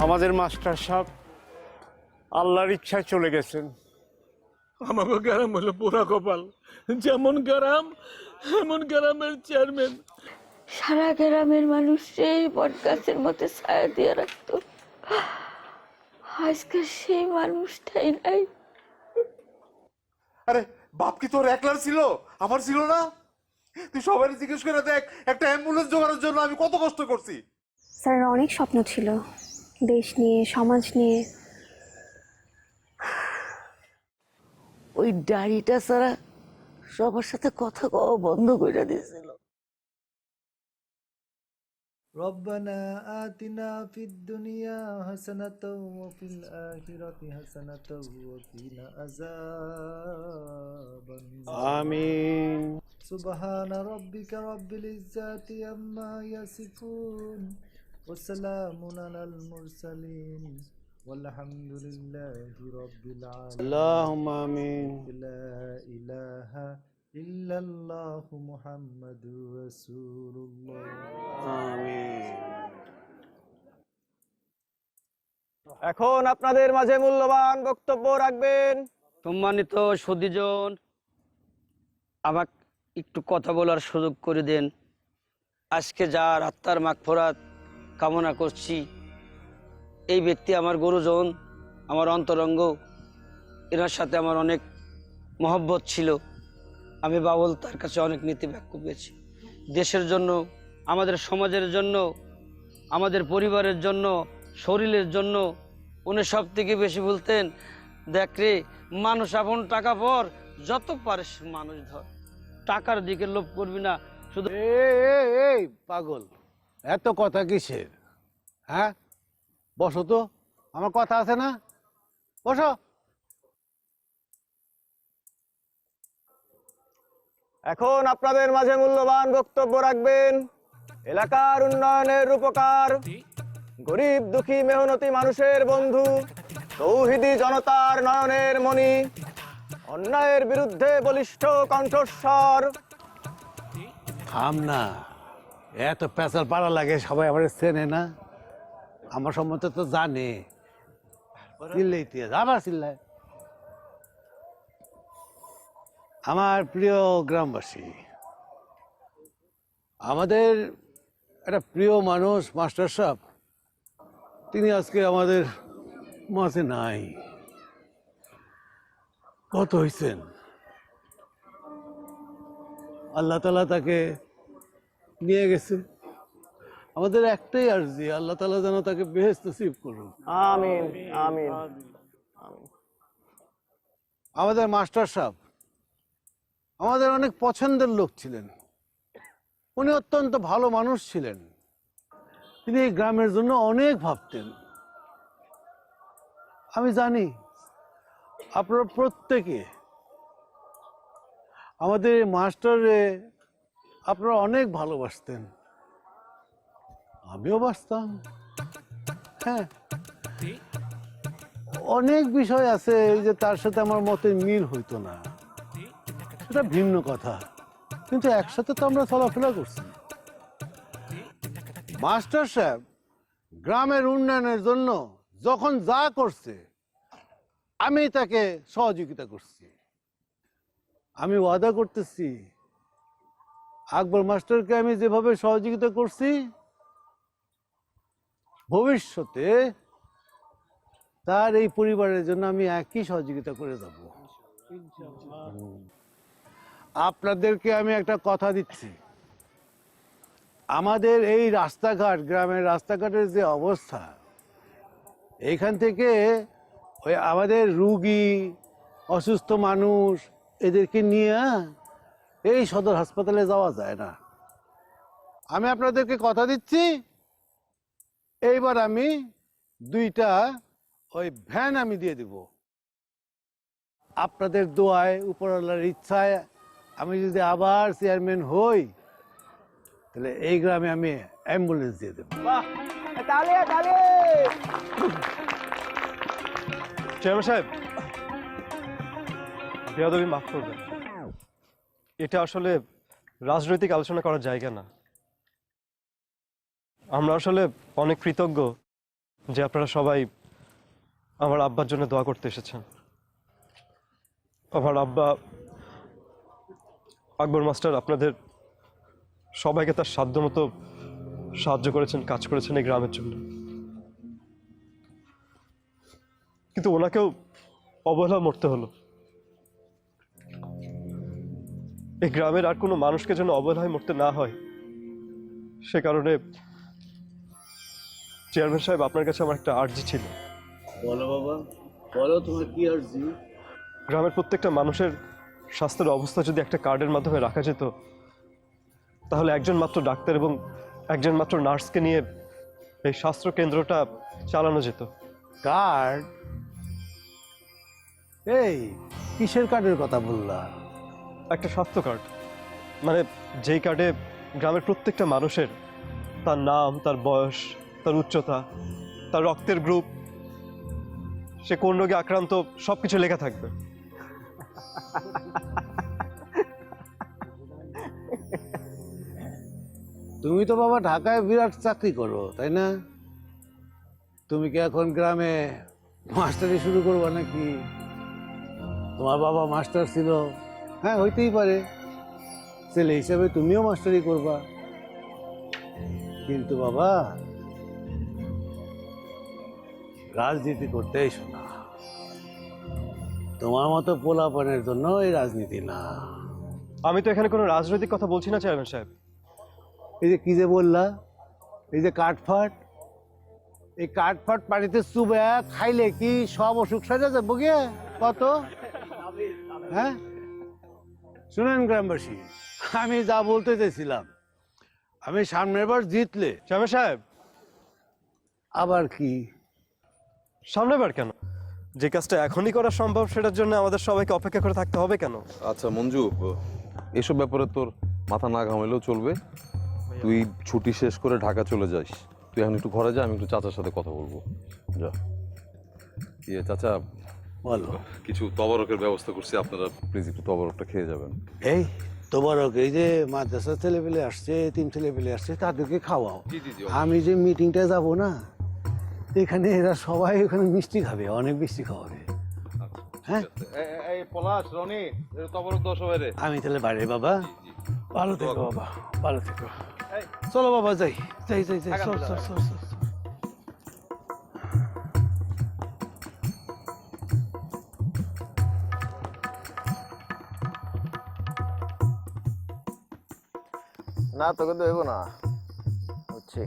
আমাদের মাস্টার সাহেব আল্লাহর ইচ্ছায় চলে গেছেন। আমাকে গ্রাম হলো পোড়া কপাল, যেমন গ্রাম এমন গ্রামের চেয়ারম্যান। সারা গ্রামের মানুষ সেই বট গাছের মধ্যে ছায়া দিয়ে রাখতো, আজকে সেই মানুষটাই নাই। আরে বাপ কি তোর একলার ছিল? আমার ছিল না? তুই সবাই জিজ্ঞেস করে দেখ, একটা অ্যাম্বুলেন্স জোগাড়ের জন্য আমি কত কষ্ট করছি। স্যার অনেক স্বপ্ন ছিল, দেশ নিয়ে, সমাজ নিয়ে। ওই ডায়েরিটা ছাড়া সবার সাথে কথা কওয়া বন্ধ করে দিয়েছিল। ربنا آتنا في الدنيا حسنة وفي الآخرة حسنة وقنا عذاب النار. আমিন। سبحان ربك رب العزة عما يصفون وسلام على المرسلين والحمد لله رب العالمين. আল্লাহুম্মা আমিন। لا إله إلا الله محمد رسول الله. আমিন। এখন আপনাদের মাঝে মূল্যবান বক্তব্য রাখবেন সম্মানিত সুধীজন। আমাকে একটু কথা বলার সুযোগ করে দেন। আজকে যার আত্মার মাগফিরাত কামনা করছি, এই ব্যক্তি আমার গুরুজন, আমার অন্তরঙ্গ। এনার সাথে আমার অনেক মহব্বত ছিল। আমি বাউল তার কাছে অনেক নীতি বাক্য পেয়েছি। দেশের জন্য, আমাদের সমাজের জন্য, আমাদের পরিবারের জন্য, শরীরের জন্য উনি সব থেকে বেশি বলতেন, দেখ রে মানুষ আপন টাকা পর, যত পারিস মানুষ ধর, টাকার দিকে লোভ করবি না। শুধু এই পাগল, এত কথা কিসের? হ্যাঁ, বসো তো, আমার কথা আছে না? বসো। এখন আপনাদের মাঝে মূল্যবান বক্তব্য রাখবেন এলাকার উন্নয়নের রূপকার, গরিব দুঃখী মেহনতি মানুষের বন্ধু, তৌহিদি জনতার নয়নের মণি, অন্যায়ের বিরুদ্ধে বলিষ্ঠ কণ্ঠস্বর। থাম না, এত পেঁচাল পাড়া লাগে, সবাই আমার চেনে না, আমার সম্বন্ধে তো জানে। চিল্লাইতে আবার চিল্লায়। আমার প্রিয় গ্রামবাসী, আমাদের একটা প্রিয় মানুষ মাস্টার সাহেব, তিনি আজকে আমাদের মাঝে নাই। কত হয়েছেন, আল্লাহ তাআলা তাকে নিয়ে গেছে। আমাদের একটাই আরজি, আল্লাহ তাআলা যেন তাকে বেহেশত নসিব করুন। আমিন আমিন। আমাদের মাস্টার সাহেব আমাদের অনেক পছন্দের লোক ছিলেন। উনি অত্যন্ত ভালো মানুষ ছিলেন। তিনি এই গ্রামের জন্য অনেক ভাবতেন। আমি জানি আপনারা প্রত্যেকে আমাদের মাস্টারে আপনারা অনেক ভালোবাসতেন, আমিও বাসতাম। হ্যাঁ, অনেক বিষয় আছে যে তার সাথে আমার মতে মিল হইতো না, সেটা ভিন্ন কথা, কিন্তু একসাথে তো আমরা চলাফেরা করছি। মাস্টার সাহেব গ্রামের উন্নয়নের জন্য যখন যা করছে আমি তাকে সহযোগিতা করছি। আমি ওয়াদা করতেছি, আকবর মাস্টারকে আমি যেভাবে সহযোগিতা করছি, ভবিষ্যতে তার এই পরিবারের জন্য আমি একই সহযোগিতা করে যাব। আপনাদেরকে আমি একটা কথা দিচ্ছি, আমাদের এই রাস্তাঘাট, গ্রামের রাস্তাঘাটের যে অবস্থা, এইখান থেকে ওই আমাদের রুগী, অসুস্থ মানুষ, এদেরকে নিয়ে এই সদর হাসপাতালে যাওয়া যায় না। আমি আপনাদেরকে কথা দিচ্ছি, এইবার আমি 2টা ওই ভ্যান আমি দিয়ে দিব। আপনাদের দোয়ায়, উপরওয়ালার ইচ্ছায় আমি যদি আবার চেয়ারম্যান হই, তাহলে এই গ্রামে আমি অ্যাম্বুলেন্স দিয়ে দেবো। চেয়ারম্যান সাহেব, বেয়াদবি মাফ করবেন, এটা আসলে রাজনৈতিক আলোচনা করার জায়গা না। আমরা আসলে অনেক কৃতজ্ঞ যে আপনারা সবাই আমার আব্বার জন্য দোয়া করতে এসেছেন। আমার আব্বা আকবর মাস্টার আপনাদের সবাইকে তার সাধ্যমতো সাহায্য করেছেন, কাজ করেছেন এই গ্রামের জন্য, কিন্তু ওনাকেও অবহেলা মরতে হলো। এই গ্রামের আর কোনো মানুষকে যেন অবহেলায় মরতে না হয়, সে কারণে চেয়ারম্যান সাহেব আপনার কাছে আমার একটা আর্জি ছিল। বলো বাবা, বলো তোমার কি আর্জি? গ্রামের প্রত্যেকটা মানুষের স্বাস্থ্যের অবস্থা যদি একটা কার্ডের মাধ্যমে রাখা যেত, তাহলে একজন মাত্র ডাক্তার এবং একজন মাত্র নার্সকে নিয়ে এই স্বাস্থ্য কেন্দ্রটা চালানো যেত। কার্ড? এই কিসের কার্ডের কথা বললা? একটা স্বাস্থ্য কার্ড, মানে যেই কার্ডে গ্রামের প্রত্যেকটা মানুষের তার নাম, তার বয়স, তার উচ্চতা, তার রক্তের গ্রুপ, সে কোন রোগে আক্রান্ত, সবকিছু লেখা থাকবে। তুমি তো বাবা ঢাকায় বিরাট চাকরি করো, তাই না? তুমি কি এখন গ্রামে মাস্টারি শুরু করবা নাকি? তোমার বাবা মাস্টার ছিল, হ্যাঁ হইতেই পারে, ছেলে হিসাবে তুমিও মাস্টারি করবা। কিন্তু বাবা রাজনীতি করতে এসো না। তোমার মতো পোলাপানের জন্য এই রাজনীতি না। আমি তো এখানে কোনো রাজনৈতিক কথা বলছি না চেয়ারম্যান সাহেব। এই যে কি যে বললা, এই যে কাঠফাট, এই কাঠফাট পানিতে চুবে খাইলে কি সব অসুখ সাজা যাবো গিয়ে কত? হ্যাঁ শুনেন গ্রামবাসী, আমি যা বলতে চাইছিলাম, আমি সামনের বার জিতলে চেয়ারম্যান সাহেব। আবার কি? সামনেবার কেন? যে কাজটা এখনই করা সম্ভব সেটার জন্য আমাদের সবাইকে অপেক্ষা করে থাকতে হবে কেন? আচ্ছা মঞ্জু, এসব ব্যাপারে তোর মাথা না ঘামাইলেও চলবে। তুই ছুটি শেষ করে ঢাকা চলে যাস। তুই এখন একটু ঘরে যা, আমি একটু চাচার সাথে কথা বলবো। যা। ইয়ে চাচা, বলো। কিছু তবরকের ব্যবস্থা করছি, আপনারা প্লিজ একটু তবরকটা খেয়ে যাবেন। এই তোবারক, এই যে মাদ্রাসার ছেলেপেলে আসছে, তিন ছেলেপেলে আসছে, তাদেরকে খাওয়াও। আমি যে মিটিংটা যাব না, এখানে এরা সবাই ওখানে মিষ্টি খাবে, অনেক মিষ্টি খাওয়াবে। হ্যাঁ পলাশ, রনি, তবরক দাও সবাই রে। আমি তাহলে বাইরে বাবা, ভালো থেকো বাবা, ভালো থেকো। চলো বাবা, যাই যাই যাই যাই, চল চল চল চল। না তোকে তো দেবো না, বুঝছি,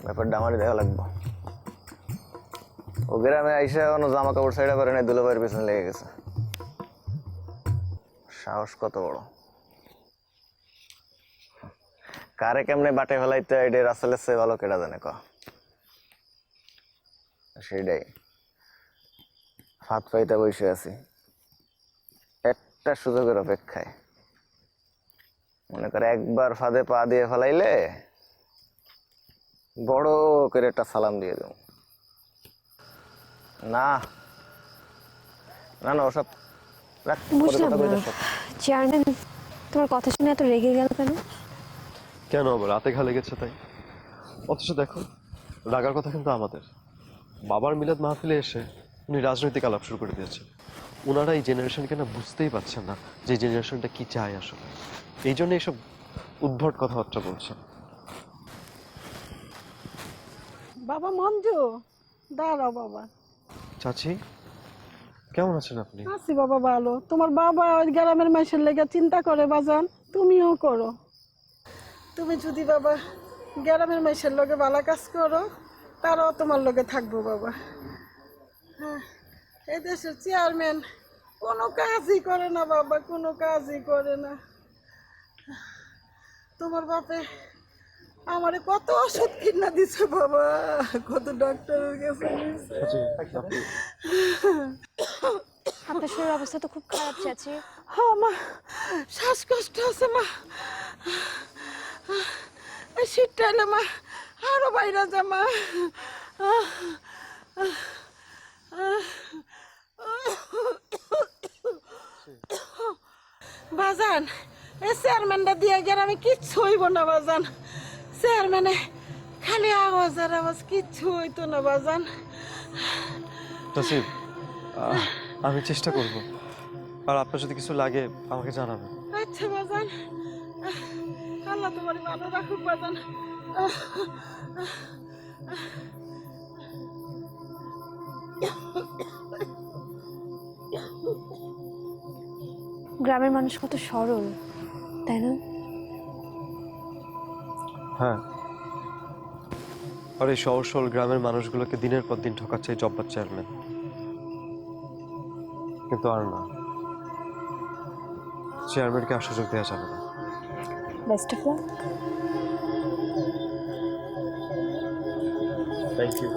ব্যাপারটা আমারই দেখা লাগবো। ও গ্রামে আইসা কোনো জামা কাপড় সাইডা পারে নাই, দুলাভাইয়ের পেছনে লেগে গেছে। সাহস কত বড়! কারে কেমনে বাটে ফেলাইতে আইডে রাসেলের চেয়ে ভালো কেটা জানে ক। সেইটাই ফাঁদ পাইতে বসে আছি একটা সুযোগের অপেক্ষায়। মনে করে একবার ফাঁদে পা দিয়ে ফেলাইলে বড় করে একটা সালাম দিয়ে দেব। না না না, ওসব বুঝলাম না চেয়ারম্যান, তোমার কথা শুনে এত রেগে গেল কেন? কেন আবার রাতে ঘা লেগেছে তাই? অথচ দেখো, রাগার কথা কিন্তু আমাদের। বাবার মিলাদ মাহফিলে এসে উনি রাজনৈতিক আলাপ শুরু করে দিয়েছেন। ওনারা এই জেনারেশনকে না বুঝতেই পারছেন না যে জেনারেশনটা কি চায় আসলে। এই জন্য এইসব উদ্ভট কথাবার্তা বলছেন। বাবা মঞ্জু, দাঁড়াও বাবা। চাচি, কেমন আছেন আপনি? আছি বাবা ভালো। তোমার বাবা ওই গ্রামের মানুষের লেগে চিন্তা করে বাজান, তুমিও করো। তুমি যদি বাবা গ্রামের মানুষের লগে ভালো কাজ করো, তারাও তোমার লগে থাকবো বাবা। হ্যাঁ, এই দেশের চেয়ারম্যান কোনো কাজই করে না বাবা, কোনো কাজই করে না। তোমার বাপে আমারে কত ওষুধ কিনা দিছে বাবা, কত ডাক্তারের কাছে নিছে। আপনার শরীরের অবস্থা তো খুব খারাপ চাচি। হ্যাঁ মা, শ্বাসকষ্ট আছে মা। এই শীতটা এলে মা আরো বাইরে যা মা। বাজান, এই চেয়ারম্যানটা দিয়ে গেলে আমি কিচ্ছু হইব না বাজান। চেয়ারম্যানে খালি আওয়াজ আর আওয়াজ, কিচ্ছু হইতো না বাজান। নসিব, আমি চেষ্টা করব, আর আপনার যদি কিছু লাগে আমাকে জানাবেন। আচ্ছা বাজান, আল্লাহ তোমার ভালো রাখুক বাজান। গ্রামের মানুষ কত সরল, তাই না? হ্যাঁ, আর এই সহজ সরল গ্রামের মানুষগুলোকে দিনের পর দিন ঠকাচ্ছে এই জব্বার চেয়ারম্যান। কিন্তু আর না, চেয়ারম্যানকে আর সুযোগ দেওয়া যাবে না। Best of luck. Thank you.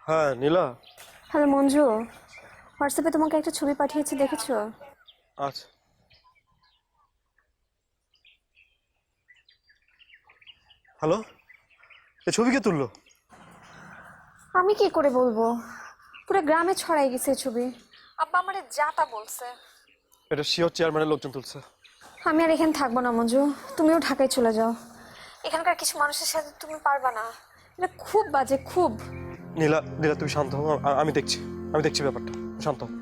হ্যাঁ নীলা। হ্যালো মঞ্জু, হোয়াটসঅ্যাপে তোমাকে একটা ছবি পাঠিয়েছি, দেখেছো? আচ্ছা, হ্যালো, এই ছবি কে তুললো? আমি কি করে বলবো, পুরো গ্রামে ছড়াই গেছে এই ছবি। আব্বা আমারে যা তা বলছে। এটা শিওর চেয়ারম্যানের লোকজন তুলছে। আমি আর এখানে থাকবো না মঞ্জু, তুমিও ঢাকায় চলে যাও। এখানকার কিছু মানুষের সাথে তুমি পারবা না, এটা খুব বাজে, খুব। নীলা, নীলা তুমি শান্ত হও, আমি দেখছি ব্যাপারটা, শান্ত হও।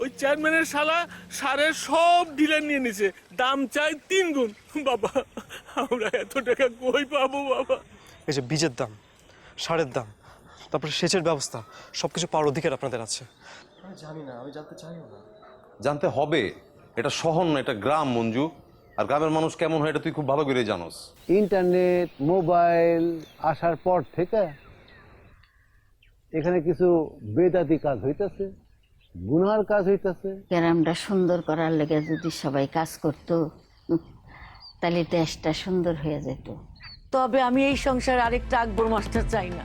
ওই চেয়ারম্যানের শালা সারের সব ডিলার নিয়ে নিছে, দাম চাই 3 গুণ। বাবা, আমরা এত টাকা কই পাবো বাবা? এই যে বীজের দাম, সারের দাম, তারপরে সেচের ব্যবস্থা, সবকিছু পাওয়ার অধিকার আপনাদের আছে। আমি জানি না, আমি জানতে চাইও না। জানতে হবে, এটা শহর না, এটা গ্রাম মঞ্জু। আর গ্রামের মানুষ কেমন হয় এটা তুই খুব ভালো করে জানোস। ইন্টারনেট মোবাইল আসার পর থেকে এখানে কিছু বেদাতি কাজ হইতেছে, গুনার কাজ হইতেছে। গ্রামটা সুন্দর করার লেগে যদি সবাই কাজ করতো, তাহলে দেশটা সুন্দর হয়ে যেত। তবে আমি এই সংসারে আরেকটা আকবর মাস্টার চাই না।